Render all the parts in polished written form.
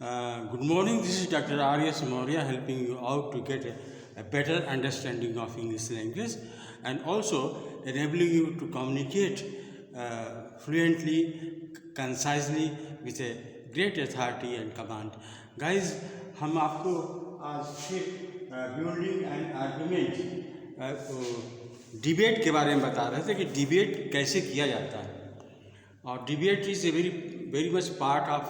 Good morning, this is Dr. R.S. Maurya helping you out to get a better understanding of English language and also enabling you to communicate fluently, concisely with a great authority and command. Guys, हम आपको आज फिर building and argument debate के बारे में बता रहे थे कि डिबेट कैसे किया जाता है और debate is a very much part of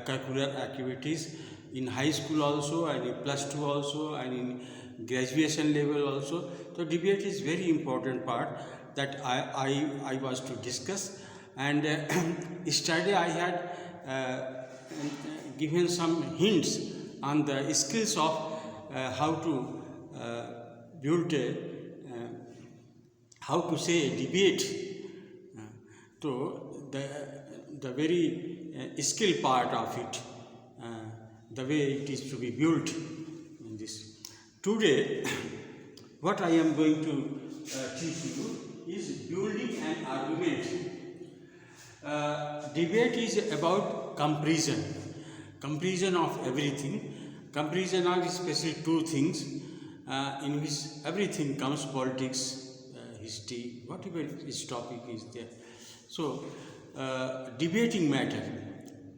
curricular activities in high school also and in +2 also and in graduation level also. So debate is very important part that I was to discuss, and yesterday I had given some hints on the skills of how to build how to say a debate. So the very skill part of it, the way it is to be built in this. Today, what I am going to teach you is building an argument. Debate is about comparison of everything, comparison of especially two things in which everything comes: politics, history, whatever this topic is there. So debating matter,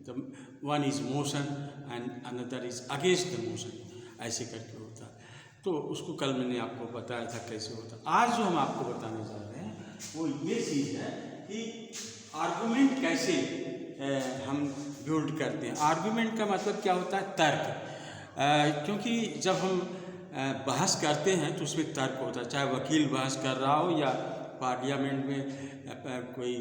the one is motion and another is against the motion, ऐसे करके होता है. तो उसको कल मैंने आपको बताया था कैसे होता है. आज जो हम आपको बताने जा रहे हैं वो ये चीज़ है कि आर्गुमेंट कैसे हम बिल्ड करते हैं. आर्गुमेंट का मतलब क्या होता है? तर्क. क्योंकि जब हम बहस करते हैं तो उसमें तर्क होता है, चाहे वकील बहस कर रहा हो या पार्लियामेंट में कोई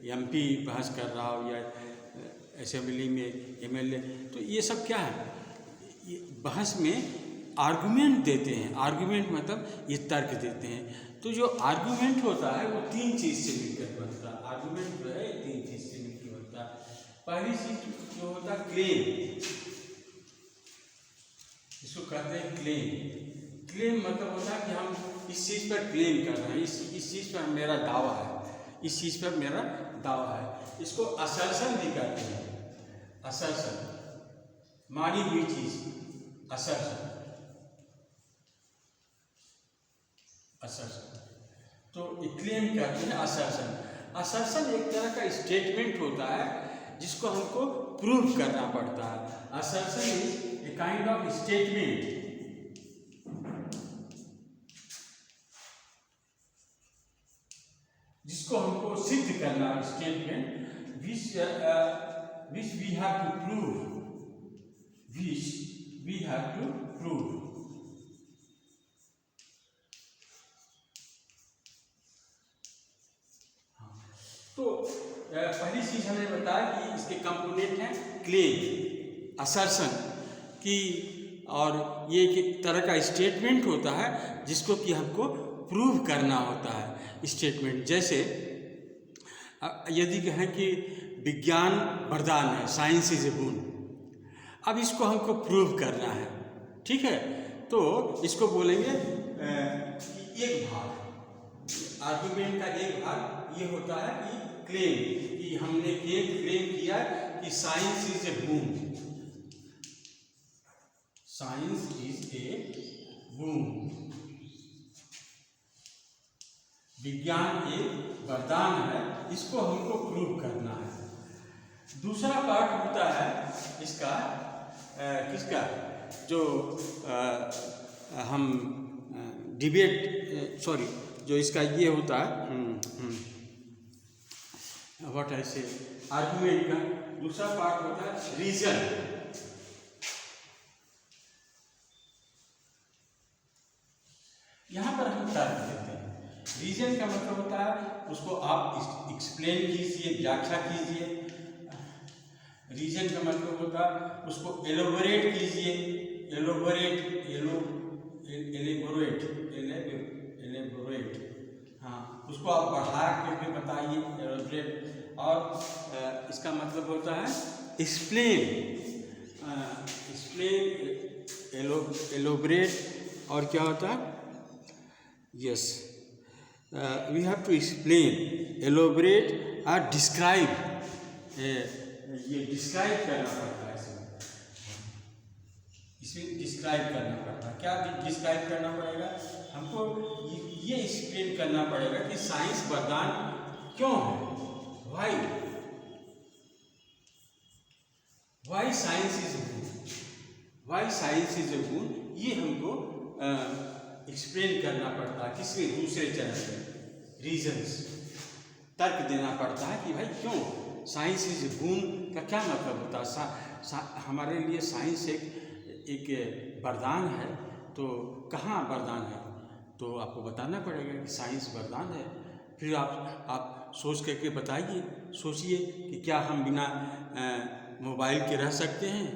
एमपी बहस कर रहा हो या असेंबली में एमएलए. तो ये सब क्या है? ये बहस में आर्गुमेंट देते हैं. आर्गुमेंट मतलब ये तर्क देते हैं. तो जो आर्गुमेंट होता है वो तीन चीज़ से मिलकर बनता है. आर्गुमेंट जो है तीन चीज़ से मिलकर बनता है. पहली चीज जो होता है क्लेम, इसको कहते हैं क्लेम. क्लेम मतलब होता है कि हम इस चीज़ पर क्लेम कर रहे हैं, इस चीज़ पर मेरा दावा है, इस चीज़ पर मेरा दावा है. इसको असर्शन भी कहते हैं. असर्शन, मानी हुई चीज़, असर्शन. तो क्लेम कहते हैं असर्शन. असर्शन एक तरह का स्टेटमेंट होता है जिसको हमको प्रूव करना पड़ता है. Assertion is a kind of statement जिसको हमको सिद्ध करना. Statement which we have to prove. तो पहली चीज हमें बताया कि इसके कंपोनेंट हैं क्लेम, असर्शन की, और ये एक तरह का स्टेटमेंट होता है जिसको कि हमको प्रूव करना होता है. स्टेटमेंट जैसे यदि कहें कि विज्ञान वरदान है, साइंस इज ए बून. अब इसको हमको प्रूव करना है, ठीक है. तो इसको बोलेंगे कि एक भाग, आर्गुमेंट का एक भाग ये होता है कि क्लेम, कि हमने क्लेम किया कि science is a boon. Science is a boon, विज्ञान एक वरदान है, इसको हमको प्रूव करना है. दूसरा पार्ट होता है इसका किसका, जो हम डिबेट जो इसका ये होता है व्हाट आई से आर्गुमेंट का दूसरा पार्ट होता है रीजन. यहाँ पर हम तर्क देते हैं. रीजन का मतलब होता है उसको आप एक्सप्लेन कीजिए, व्याख्या कीजिए. रीजन का मतलब होता है उसको एलोबोरेट कीजिए, हाँ, उसको आप बढ़ा करके बताइए, एलोबोरेट. और इसका मतलब होता है एक्सप्लेन, एलोबोरेट. और क्या होता है? Yes, we have to explain, elaborate or describe ये डिस्क्राइब करना पड़ता है, इसमें डिस्क्राइब करना पड़ता है। क्या डिस्क्राइब करना पड़ेगा? हमको ये एक्सप्लेन करना पड़ेगा कि साइंस वरदान क्यों है, why science is a good, why science is a good, ये हमको एक्सप्लेन करना पड़ता है। किसके? दूसरे चरण में रीजंस, तर्क देना पड़ता है कि भाई क्यों साइंस इज ए गुड का क्या मतलब होता है। हमारे लिए साइंस एक वरदान है, तो कहाँ वरदान है, तो आपको बताना पड़ेगा कि साइंस वरदान है। फिर आप सोच करके बताइए, सोचिए कि क्या हम बिना मोबाइल के रह सकते हैं?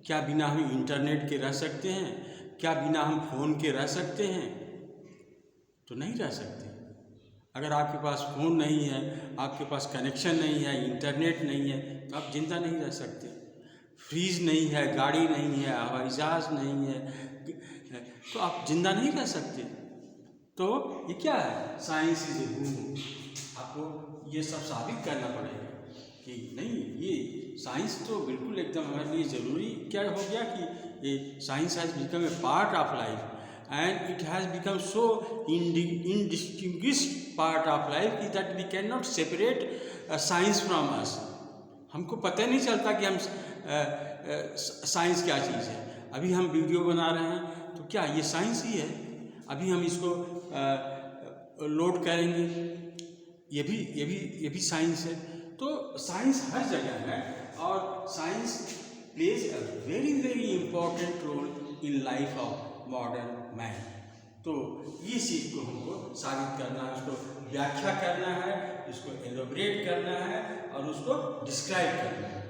क्या बिना हम इंटरनेट के रह सकते हैं? क्या बिना हम फ़ोन के रह सकते हैं? तो नहीं रह सकते। अगर आपके पास फ़ोन नहीं है, आपके पास कनेक्शन नहीं है, इंटरनेट नहीं है, तो आप जिंदा नहीं रह सकते। फ्रिज नहीं है, गाड़ी नहीं है, हवाई जहाज नहीं है, तो आप जिंदा नहीं रह सकते। तो ये क्या है? Science is a good. आपको ये सब साबित करना पड़ेगा कि नहीं, ये साइंस तो बिल्कुल एकदम हमारे लिए ज़रूरी क्या हो गया कि ये science has become a part of life and it has become so indistinguished part of life कि that we can not separate science from us. हमको पता नहीं चलता कि हम साइंस क्या चीज़ है। अभी हम वीडियो बना रहे हैं तो क्या ये साइंस ही है? अभी हम इसको लोड करेंगे, ये भी साइंस है। तो साइंस हर जगह है और science plays a very very important role in life of modern man. तो ये चीज़ को हमको साबित करना है, उसको व्याख्या करना है, इसको एलोबरेट करना है और उसको डिस्क्राइब करना है।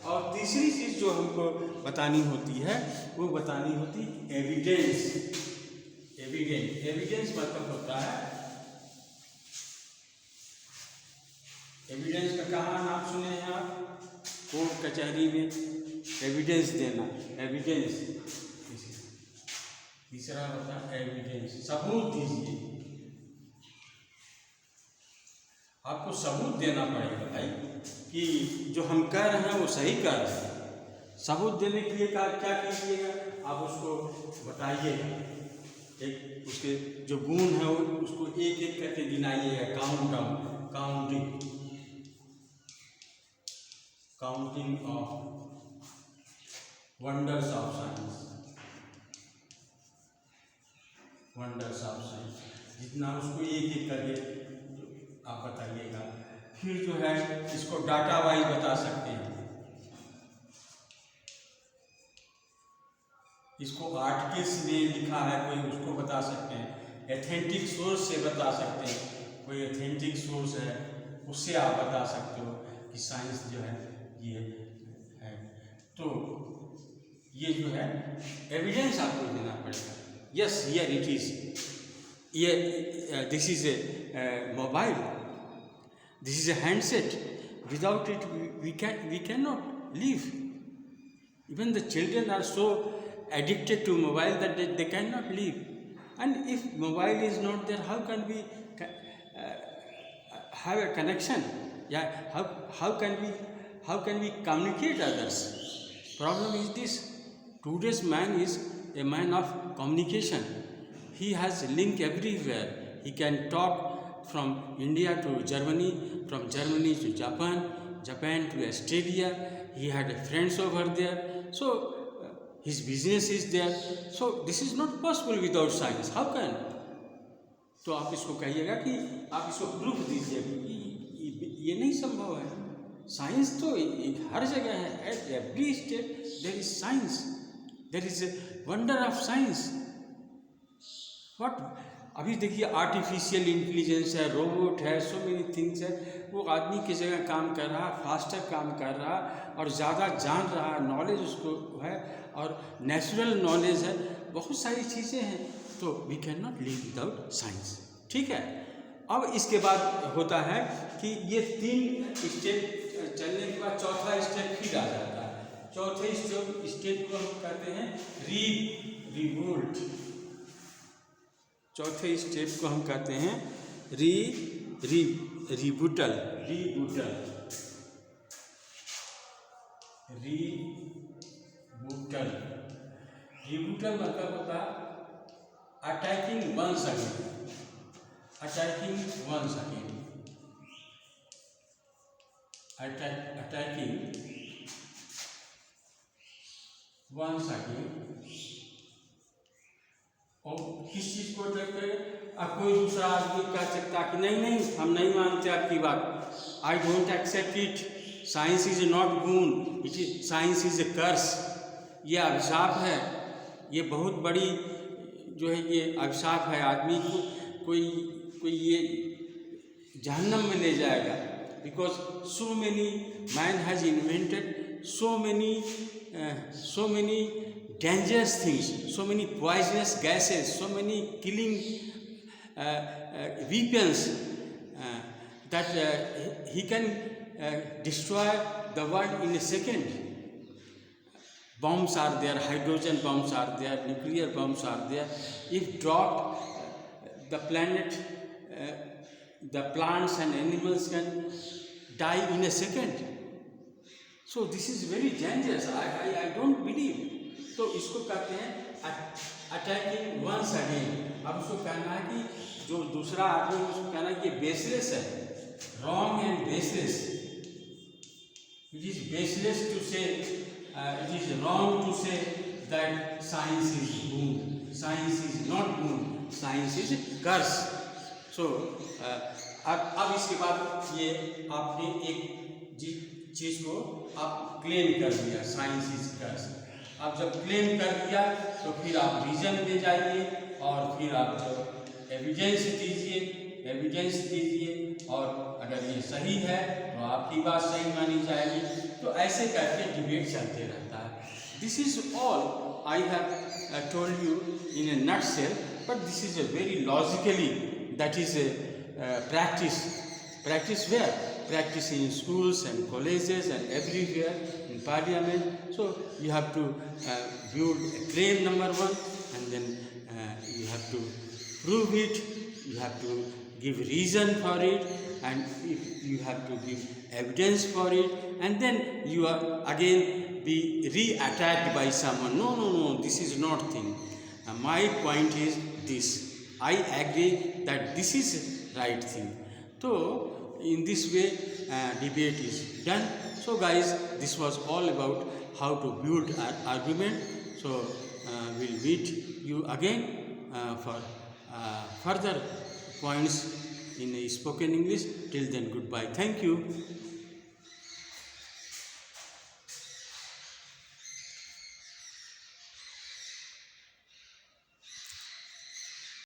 और तीसरी चीज़ जो हमको बतानी होती है वो बतानी होती एविडेंस। एविडेंस मतलब होता है, एविडेंस का कहाँ नाम सुने हैं आप? कोर्ट कचहरी में एविडेंस देना, एविडेंस। तीसरा होता है एविडेंस, सबूत दीजिए। आपको सबूत देना पड़ेगा भाई कि जो हम कह रहे हैं वो सही कर रहे हैं। सबूत देने के लिए क्या कीजिएगा? आप उसको बताइएगा, एक उसके जो गुण है वो उसको एक एक करके गिनाइएगा। Counting of wonders of science, जितना उसको एक एक करके आप बताइएगा। फिर जो है इसको डाटा वाइज बता सकते हैं, इसको आर्टिकल्स में लिखा है कोई, उसको बता सकते हैं। एथेंटिक सोर्स से बता सकते हैं, कोई एथेंटिक सोर्स है उससे आप बता सकते हो कि साइंस जो है ये है। तो ये जो है एविडेंस आपको देना पड़ेगा। यस, हियर इट इज, ये this is a mobile, this is a handset. Without it we cannot live. Even the children are so addicted to mobile that they cannot live. And if mobile is not there, how can we have a connection? Yeah, how can we communicate others? Problem is this: today's man is a man of communication. He has link everywhere. He can talk from India to Germany, from Germany to Japan, Japan to Australia. He had friends over there, so his business is there. So this is not possible without science. How can? तो आप इसको कहिएगा कि आप इसको proof दीजिए कि ये नहीं संभव है। साइंस तो एक हर जगह है, at every step there is science, there is a wonder of science. What अभी देखिए आर्टिफिशियल इंटेलिजेंस है, रोबोट है, सो मेनी थिंग्स है। वो आदमी की जगह काम कर रहा, फास्टर काम कर रहा और ज़्यादा जान रहा, नॉलेज उसको है और नेचुरल नॉलेज है, बहुत सारी चीज़ें हैं। तो we can not live without science. ठीक है। अब इसके बाद होता है कि ये 3 स्टेप चलने के बाद चौथा स्टेप फिर आ जाता है। चौथे स्टेप को हम कहते हैं रिवोल्ट। चौथे स्टेप को हम कहते हैं रिबूटल। rebuttal. Rebuttal मतलब होता है attacking once again. Attacking once again. Attacking once again. और किस चीज को अटैक करे? अब कोई दूसरा आदमी कह सकता कि नहीं नहीं हम नहीं मानते आपकी बात, I don't accept it, science is not good, it is science is a curse, ये अभिशाप है, ये बहुत बड़ी जो है ये अभिशाप है, आदमी को कोई कोई ये जहन्नम में ले जाएगा, because so many man has invented so many dangerous things, so many poisonous gases, so many killing weapons that he can destroy the world in a second. Bombs are there, hydrogen bombs are there, nuclear bombs are there. If dropped, the planet, the plants and animals can die in a second. So this is very dangerous. I don't believe. तो इसको कहते हैं attacking once again. अब उसको कहना है कि जो दूसरा आदमी उसको कहना है कि बेसलेस है, wrong and baseless. It is baseless to say, it is wrong to say that science is good. Science is not good, science is curse. So अब इसके बाद ये आपने एक चीज को आप क्लेम कर दिया, साइंस इज कर्स. अब जब क्लेम कर दिया तो फिर आप रीजन में जाइए और फिर आप जो एविडेंस दीजिए और अगर ये सही है तो आपकी बात सही मानी जाएगी. तो ऐसे करके डिबेट चलते रहता है. This is all I have told you in A nutshell, but this is a very logically, that is a practice where? Practice in schools and colleges and everywhere, in parliament. So you have to build a claim number one, and then you have to prove it, you have to give reason for it, and you have to give evidence for it, and then you are again be re-attacked by someone. No, this is not thing. My point is this, I agree that this is right thing. So in this way debate is done. So guys, this was all about how to build an argument. So we'll meet you again for further points in spoken English. Till then, goodbye. Thank you.